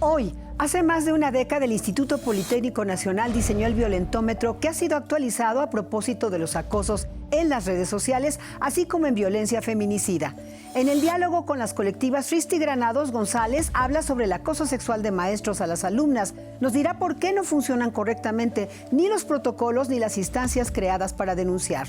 Hoy, hace más de una década, el Instituto Politécnico Nacional diseñó el violentómetro, que ha sido actualizado a propósito de los acosos en las redes sociales, así como en violencia feminicida. En el diálogo con las colectivas, Risti Granados González habla sobre el acoso sexual de maestros a las alumnas. Nos dirá por qué no funcionan correctamente ni los protocolos ni las instancias creadas para denunciar.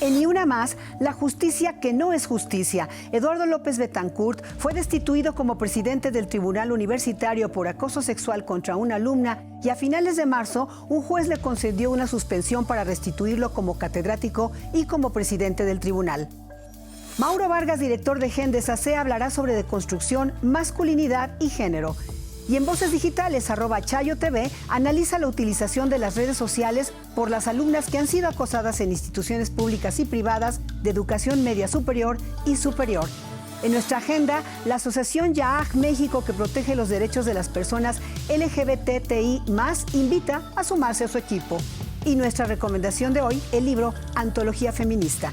En Ni Una Más, la justicia que no es justicia. Eduardo López Betancourt fue destituido como presidente del Tribunal Universitario por acoso sexual contra una alumna y a finales de marzo un juez le concedió una suspensión para restituirlo como catedrático y como presidente del tribunal. Mauro Vargas, director de Gendes AC, hablará sobre deconstrucción, masculinidad y género. Y en Voces Digitales, @ChayoTV, analiza la utilización de las redes sociales por las alumnas que han sido acosadas en instituciones públicas y privadas de educación media superior y superior. En nuestra agenda, la Asociación YAAG México, que protege los derechos de las personas LGBTI+, invita a sumarse a su equipo. Y nuestra recomendación de hoy, el libro Antología Feminista.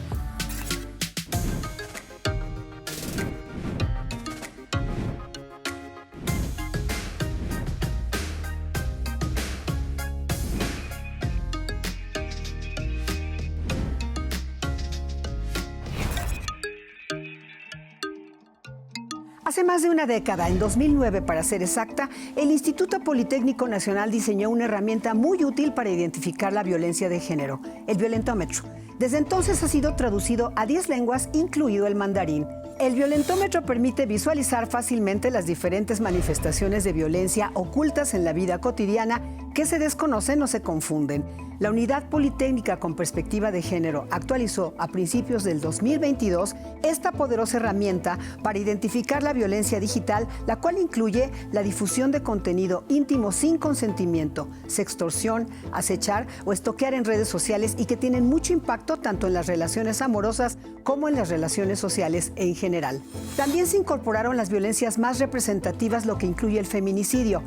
Hace más de una década, en 2009 para ser exacta, el Instituto Politécnico Nacional diseñó una herramienta muy útil para identificar la violencia de género, el violentómetro. Desde entonces ha sido traducido a 10 lenguas, incluido el mandarín. El violentómetro permite visualizar fácilmente las diferentes manifestaciones de violencia ocultas en la vida cotidiana que se desconocen o se confunden. La Unidad Politécnica con Perspectiva de Género actualizó a principios del 2022 esta poderosa herramienta para identificar la violencia digital, la cual incluye la difusión de contenido íntimo sin consentimiento, sextorsión, acechar o estoquear en redes sociales y que tienen mucho impacto tanto en las relaciones amorosas como en las relaciones sociales en general. También se incorporaron las violencias más representativas, lo que incluye el feminicidio.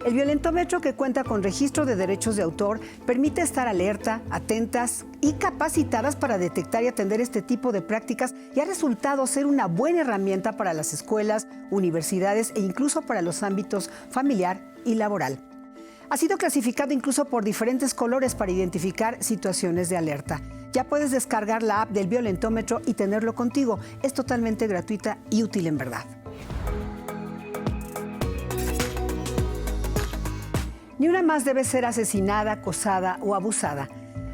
El violentómetro, que cuenta con registro de derechos de autor, permite estar alerta, atentas y capacitadas para detectar y atender este tipo de prácticas y ha resultado ser una buena herramienta para las escuelas, universidades e incluso para los ámbitos familiar y laboral. Ha sido clasificado incluso por diferentes colores para identificar situaciones de alerta. Ya puedes descargar la app del violentómetro y tenerlo contigo. Es totalmente gratuita y útil en verdad. Ni una más debe ser asesinada, acosada o abusada.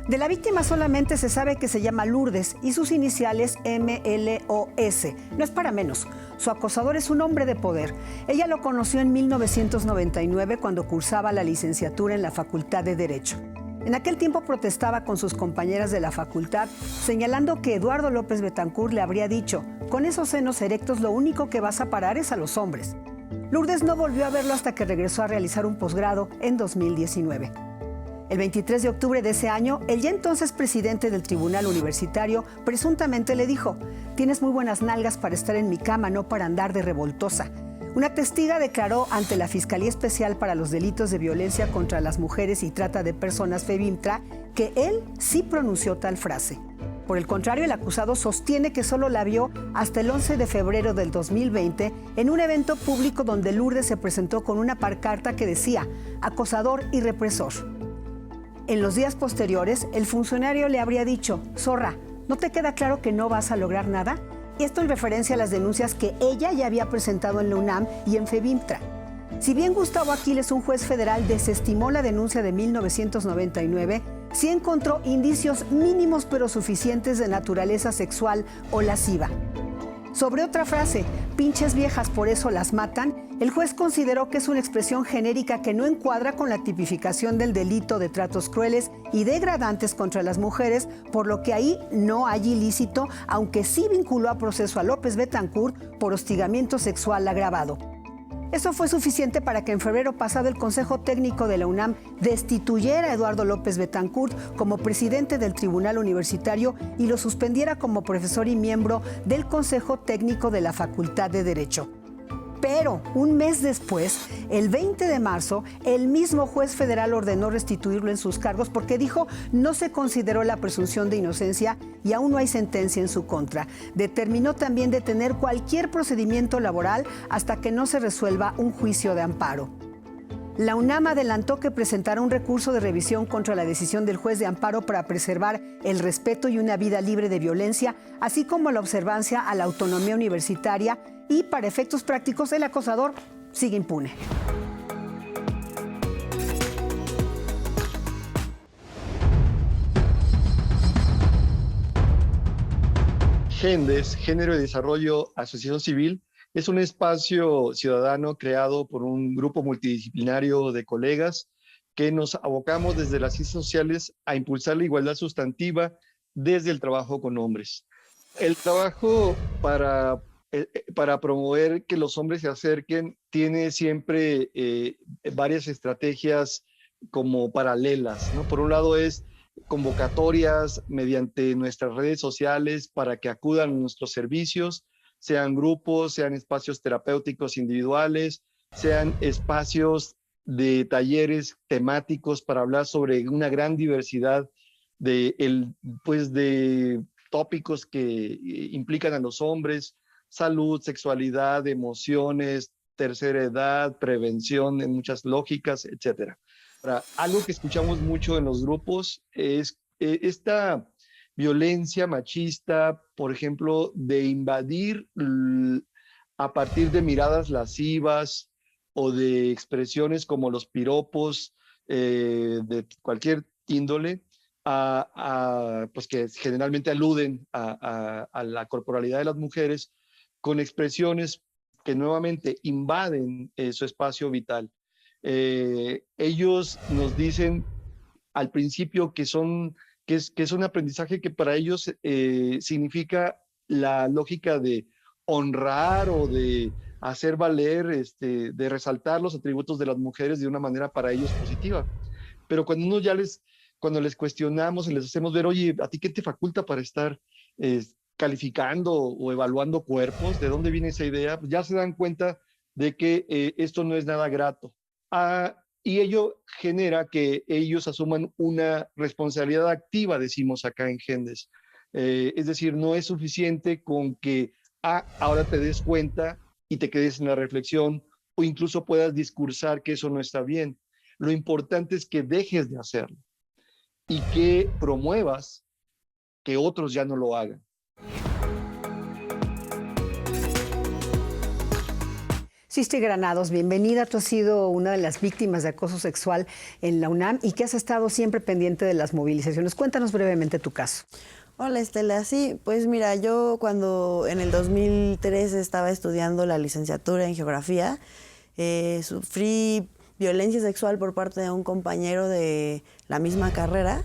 De la víctima solamente se sabe que se llama Lourdes y sus iniciales MLOS. No es para menos. Su acosador es un hombre de poder. Ella lo conoció en 1999 cuando cursaba la licenciatura en la Facultad de Derecho. En aquel tiempo protestaba con sus compañeras de la facultad, señalando que Eduardo López Betancourt le habría dicho: con esos senos erectos lo único que vas a parar es a los hombres. Lourdes no volvió a verlo hasta que regresó a realizar un posgrado en 2019. El 23 de octubre de ese año, el ya entonces presidente del Tribunal Universitario presuntamente le dijo: tienes muy buenas nalgas para estar en mi cama, no para andar de revoltosa. Una testiga declaró ante la Fiscalía Especial para los Delitos de Violencia contra las Mujeres y Trata de Personas, FEBIMTRA, que él sí pronunció tal frase. Por el contrario, el acusado sostiene que solo la vio hasta el 11 de febrero del 2020 en un evento público donde Lourdes se presentó con una pancarta que decía: acosador y represor. En los días posteriores, el funcionario le habría dicho: zorra, ¿no te queda claro que no vas a lograr nada? Y esto en referencia a las denuncias que ella ya había presentado en la UNAM y en FEBIMTRA. Si bien Gustavo Aquiles, un juez federal, desestimó la denuncia de 1999, sí encontró indicios mínimos pero suficientes de naturaleza sexual o lasciva. Sobre otra frase, pinches viejas por eso las matan, el juez consideró que es una expresión genérica que no encuadra con la tipificación del delito de tratos crueles y degradantes contra las mujeres, por lo que ahí no hay ilícito, aunque sí vinculó a proceso a López Betancourt por hostigamiento sexual agravado. Eso fue suficiente para que en febrero pasado el Consejo Técnico de la UNAM destituyera a Eduardo López Betancourt como presidente del Tribunal Universitario y lo suspendiera como profesor y miembro del Consejo Técnico de la Facultad de Derecho. Pero un mes después, el 20 de marzo, el mismo juez federal ordenó restituirlo en sus cargos porque dijo no se consideró la presunción de inocencia y aún no hay sentencia en su contra. Determinó también detener cualquier procedimiento laboral hasta que no se resuelva un juicio de amparo. La UNAM adelantó que presentará un recurso de revisión contra la decisión del juez de amparo para preservar el respeto y una vida libre de violencia, así como la observancia a la autonomía universitaria y, para efectos prácticos, el acosador sigue impune. GENDES, Género y Desarrollo Asociación Civil, es un espacio ciudadano creado por un grupo multidisciplinario de colegas que nos abocamos desde las ciencias sociales a impulsar la igualdad sustantiva desde el trabajo con hombres. El trabajo para promover que los hombres se acerquen tiene siempre varias estrategias como paralelas, ¿no? Por un lado es convocatorias mediante nuestras redes sociales para que acudan a nuestros servicios, sean grupos, sean espacios terapéuticos individuales, sean espacios de talleres temáticos para hablar sobre una gran diversidad de tópicos que implican a los hombres, salud, sexualidad, emociones, tercera edad, prevención en muchas lógicas, etcétera. Algo que escuchamos mucho en los grupos es esta violencia machista, por ejemplo, de invadir a partir de miradas lascivas o de expresiones como los piropos de cualquier índole, pues que generalmente aluden a la corporalidad de las mujeres, con expresiones que nuevamente invaden su espacio vital. Ellos nos dicen al principio que es un aprendizaje que para ellos significa la lógica de honrar o de hacer valer, de resaltar los atributos de las mujeres de una manera para ellos positiva. Pero cuando les cuestionamos y les hacemos ver, oye, ¿a ti qué te faculta para estar calificando o evaluando cuerpos? ¿De dónde viene esa idea? Pues ya se dan cuenta de que esto no es nada grato. Y ello genera que ellos asuman una responsabilidad activa, decimos acá en GENDES. Es decir, no es suficiente con que ahora te des cuenta y te quedes en la reflexión o incluso puedas discursar que eso no está bien. Lo importante es que dejes de hacerlo y que promuevas que otros ya no lo hagan. Sisti Granados, bienvenida. Tú has sido una de las víctimas de acoso sexual en la UNAM y que has estado siempre pendiente de las movilizaciones. Cuéntanos brevemente tu caso. Hola Estela, sí, pues mira, yo cuando en el 2003 estaba estudiando la licenciatura en Geografía, sufrí violencia sexual por parte de un compañero de la misma carrera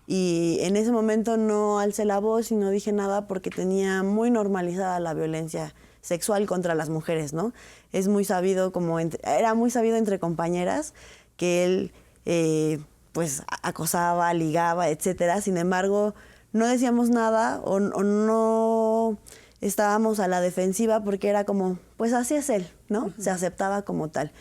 y en ese momento no alcé la voz y no dije nada porque tenía muy normalizada la violencia sexual contra las mujeres, ¿no? Es muy sabido, era muy sabido entre compañeras que él pues acosaba, ligaba, etcétera. Sin embargo, no decíamos nada o no estábamos a la defensiva porque era como, pues así es él, ¿no? Uh-huh. Se aceptaba como tal.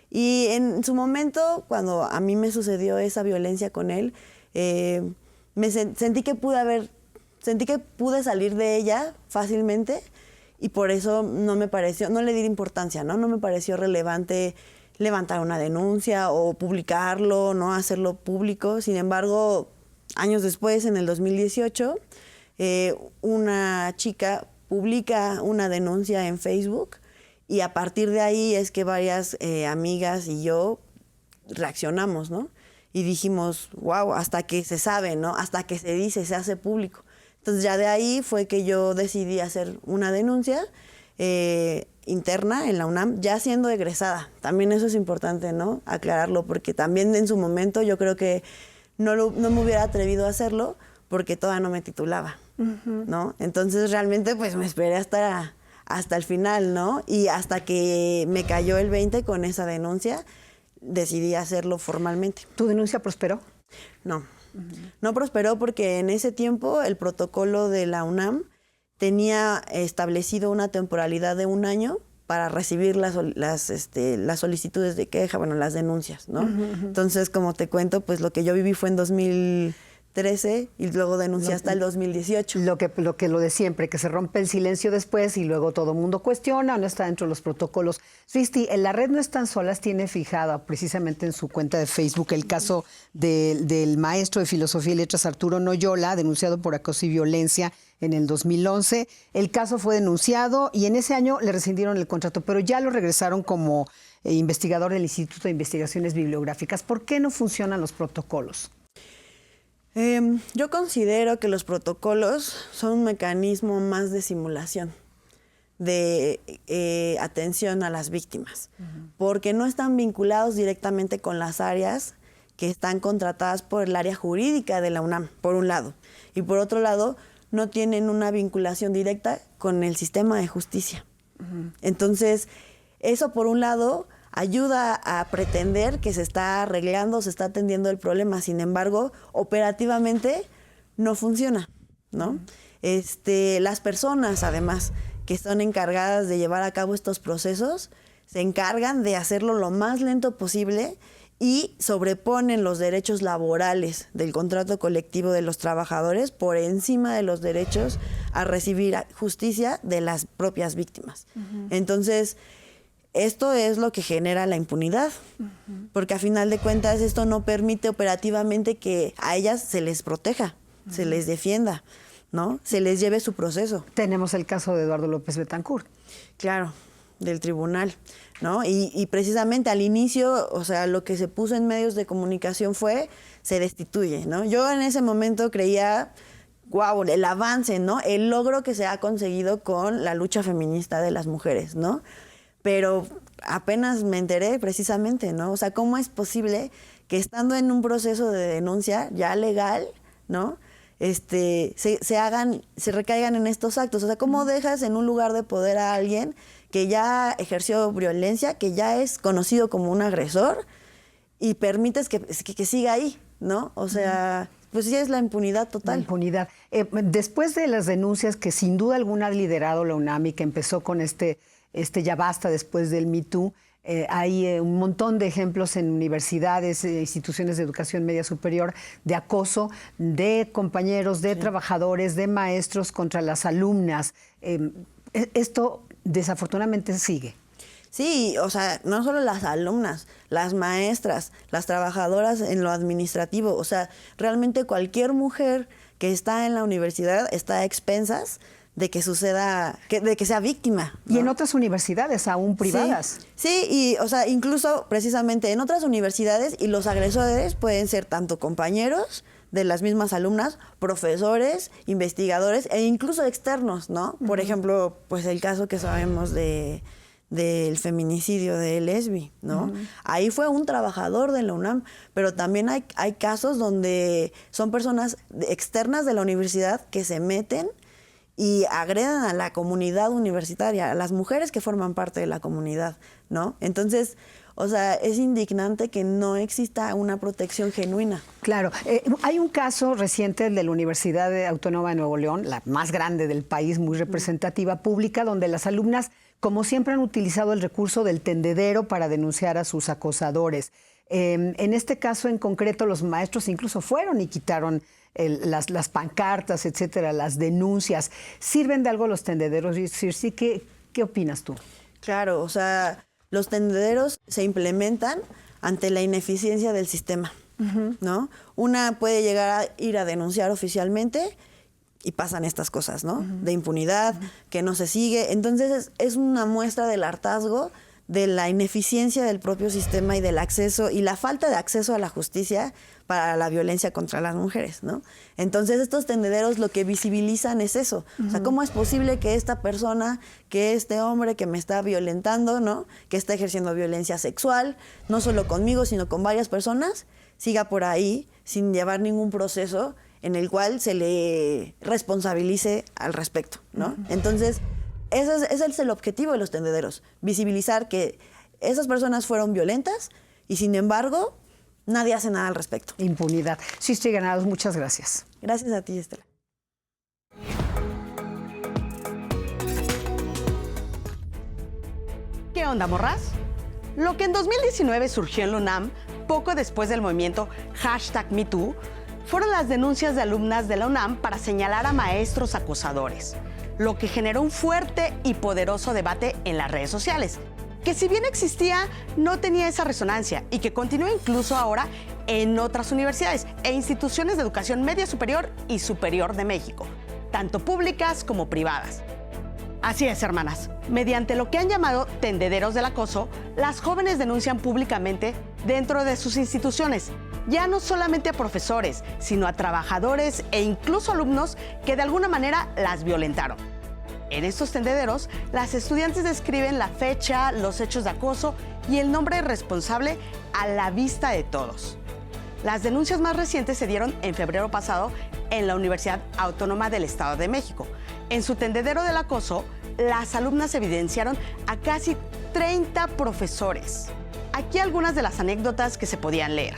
Y en su momento, cuando a mí me sucedió esa violencia con él, sentí que pude salir de ella fácilmente y por eso no le di importancia, ¿no? No me pareció relevante levantar una denuncia o publicarlo, no hacerlo público. Sin embargo, años después, en el 2018, una chica publica una denuncia en Facebook y a partir de ahí es que varias amigas y yo reaccionamos, ¿no? Y dijimos, wow, hasta que se sabe, ¿no? Hasta que se dice, se hace público. Entonces ya de ahí fue que yo decidí hacer una denuncia interna en la UNAM, ya siendo egresada. También eso es importante, ¿no? Aclararlo, porque también en su momento yo creo que no me hubiera atrevido a hacerlo porque todavía no me titulaba, uh-huh. ¿no? Entonces realmente pues me esperé hasta el final, ¿no? Y hasta que me cayó el 20 con esa denuncia, decidí hacerlo formalmente. ¿Tu denuncia prosperó? No. No prosperó porque en ese tiempo el protocolo de la UNAM tenía establecido una temporalidad de 1 año para recibir las solicitudes de queja, bueno, las denuncias, ¿no? Entonces, como te cuento, pues lo que yo viví fue en 2013 y luego denuncié hasta el 2018. Lo de siempre, que se rompe el silencio después y luego todo el mundo cuestiona, no está dentro de los protocolos. Cristi, La Red No Están Solas tiene fijada precisamente en su cuenta de Facebook el caso del maestro de Filosofía y Letras Arturo Noyola, denunciado por acoso y violencia en el 2011. El caso fue denunciado y en ese año le rescindieron el contrato, pero ya lo regresaron como investigador del Instituto de Investigaciones Bibliográficas. ¿Por qué no funcionan los protocolos? Yo considero que los protocolos son un mecanismo más de simulación, de atención a las víctimas, porque no están vinculados directamente con las áreas que están contratadas por el área jurídica de la UNAM, por un lado, y por otro lado, no tienen una vinculación directa con el sistema de justicia. Entonces, eso por un lado ayuda a pretender que se está arreglando, se está atendiendo el problema. Sin embargo, operativamente no funciona, ¿no? Las personas, además, que son encargadas de llevar a cabo estos procesos, se encargan de hacerlo lo más lento posible y sobreponen los derechos laborales del contrato colectivo de los trabajadores por encima de los derechos a recibir justicia de las propias víctimas. Entonces, esto es lo que genera la impunidad, porque a final de cuentas esto no permite operativamente que a ellas se les proteja, se les defienda, ¿no? Se les lleve su proceso. Tenemos el caso de Eduardo López Betancourt. Claro, del tribunal, ¿no? Y precisamente al inicio, o sea, lo que se puso en medios de comunicación fue, se destituye, ¿no? Yo en ese momento creía, wow, el avance, ¿no? El logro que se ha conseguido con la lucha feminista de las mujeres, ¿no? Pero apenas me enteré precisamente, ¿no? O sea, ¿cómo es posible que estando en un proceso de denuncia ya legal, ¿no? Se recaigan en estos actos. O sea, ¿cómo dejas en un lugar de poder a alguien que ya ejerció violencia, que ya es conocido como un agresor y permites que siga ahí, ¿no? O sea, pues sí es la impunidad total. La impunidad. Después de las denuncias que sin duda alguna ha liderado la UNAM y que empezó con ya basta después del Me Too, hay un montón de ejemplos en universidades, instituciones de educación media superior, de acoso de compañeros, de trabajadores, de maestros contra las alumnas. Esto desafortunadamente sigue. Sí, o sea, no solo las alumnas, las maestras, las trabajadoras en lo administrativo, o sea, realmente cualquier mujer que está en la universidad está a expensas de que suceda, de que sea víctima, ¿no? Y en otras universidades, aún privadas. Sí, y o sea, incluso precisamente en otras universidades, y los agresores pueden ser tanto compañeros de las mismas alumnas, profesores, investigadores e incluso externos, ¿no? Por ejemplo, pues el caso que sabemos del feminicidio de Lesbi, ¿no? Ahí fue un trabajador de la UNAM, pero también hay casos donde son personas externas de la universidad que se meten y agredan a la comunidad universitaria, a las mujeres que forman parte de la comunidad, ¿no? Entonces, o sea, es indignante que no exista una protección genuina. Claro. Hay un caso reciente de la Universidad Autónoma de Nuevo León, la más grande del país, muy representativa, pública, donde las alumnas, como siempre, han utilizado el recurso del tendedero para denunciar a sus acosadores. En este caso en concreto, los maestros incluso fueron y quitaron las pancartas, etcétera, las denuncias. ¿Sirven de algo los tendederos? Circe, ¿qué opinas tú? Claro, o sea, los tendederos se implementan ante la ineficiencia del sistema, ¿no? Una puede llegar a ir a denunciar oficialmente y pasan estas cosas, ¿no? De impunidad, que no se sigue. Entonces es una muestra del hartazgo, de la ineficiencia del propio sistema y del acceso y la falta de acceso a la justicia para la violencia contra las mujeres, ¿no? Entonces estos tendederos lo que visibilizan es eso. O sea, ¿cómo es posible que esta persona, que este hombre que me está violentando, ¿no? Que está ejerciendo violencia sexual, no solo conmigo, sino con varias personas, siga por ahí sin llevar ningún proceso en el cual se le responsabilice al respecto, ¿no? Entonces, ese es el objetivo de los tendederos, visibilizar que esas personas fueron violentas y sin embargo nadie hace nada al respecto. Impunidad. Circe Granados, muchas gracias. Gracias a ti, Estela. ¿Qué onda, morras? Lo que en 2019 surgió en la UNAM, poco después del movimiento #MeToo, fueron las denuncias de alumnas de la UNAM para señalar a maestros acosadores, lo que generó un fuerte y poderoso debate en las redes sociales, que si bien existía, no tenía esa resonancia y que continúa incluso ahora en otras universidades e instituciones de educación media superior y superior de México, tanto públicas como privadas. Así es, hermanas. Mediante lo que han llamado tendederos del acoso, las jóvenes denuncian públicamente dentro de sus instituciones, ya no solamente a profesores, sino a trabajadores e incluso alumnos que de alguna manera las violentaron. En estos tendederos, las estudiantes describen la fecha, los hechos de acoso y el nombre responsable a la vista de todos. Las denuncias más recientes se dieron en febrero pasado en la Universidad Autónoma del Estado de México. En su tendedero del acoso, las alumnas evidenciaron a casi 30 profesores. Aquí algunas de las anécdotas que se podían leer.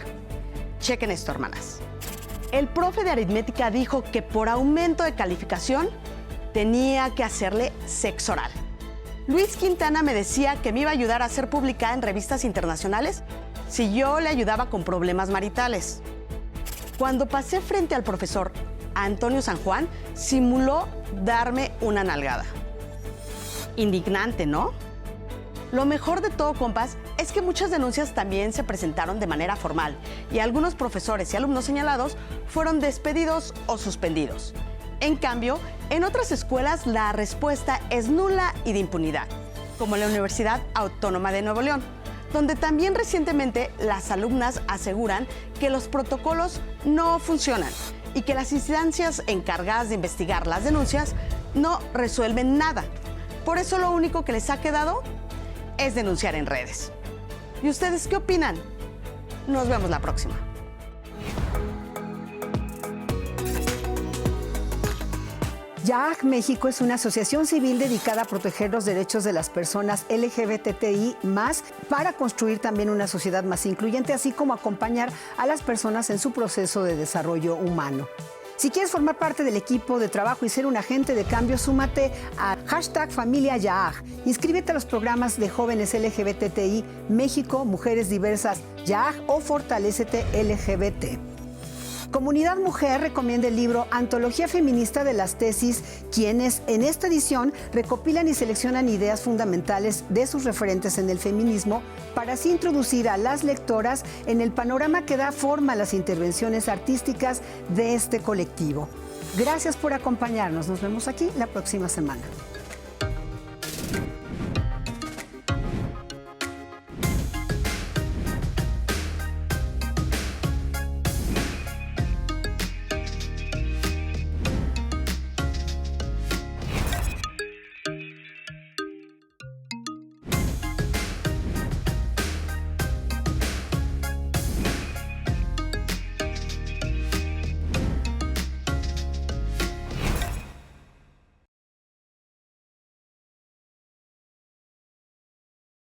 Chequen esto, hermanas. El profe de aritmética dijo que por aumento de calificación tenía que hacerle sexo oral. Luis Quintana me decía que me iba a ayudar a ser publicada en revistas internacionales si yo le ayudaba con problemas maritales. Cuando pasé frente al profesor Antonio San Juan, simuló darme una nalgada. Indignante, ¿no? Lo mejor de todo, compas, es que muchas denuncias también se presentaron de manera formal y algunos profesores y alumnos señalados fueron despedidos o suspendidos. En cambio, en otras escuelas la respuesta es nula y de impunidad, como en la Universidad Autónoma de Nuevo León, donde también recientemente las alumnas aseguran que los protocolos no funcionan y que las instancias encargadas de investigar las denuncias no resuelven nada. Por eso lo único que les ha quedado es denunciar en redes. ¿Y ustedes qué opinan? Nos vemos la próxima. YAAG México es una asociación civil dedicada a proteger los derechos de las personas LGBTI+, para construir también una sociedad más incluyente, así como acompañar a las personas en su proceso de desarrollo humano. Si quieres formar parte del equipo de trabajo y ser un agente de cambio, súmate a #FamiliaYaag. Inscríbete a los programas de jóvenes LGBTI México, Mujeres Diversas YAAG o Fortalécete LGBT. Comunidad Mujer recomienda el libro Antología Feminista de las Tesis, quienes en esta edición recopilan y seleccionan ideas fundamentales de sus referentes en el feminismo para así introducir a las lectoras en el panorama que da forma a las intervenciones artísticas de este colectivo. Gracias por acompañarnos. Nos vemos aquí la próxima semana.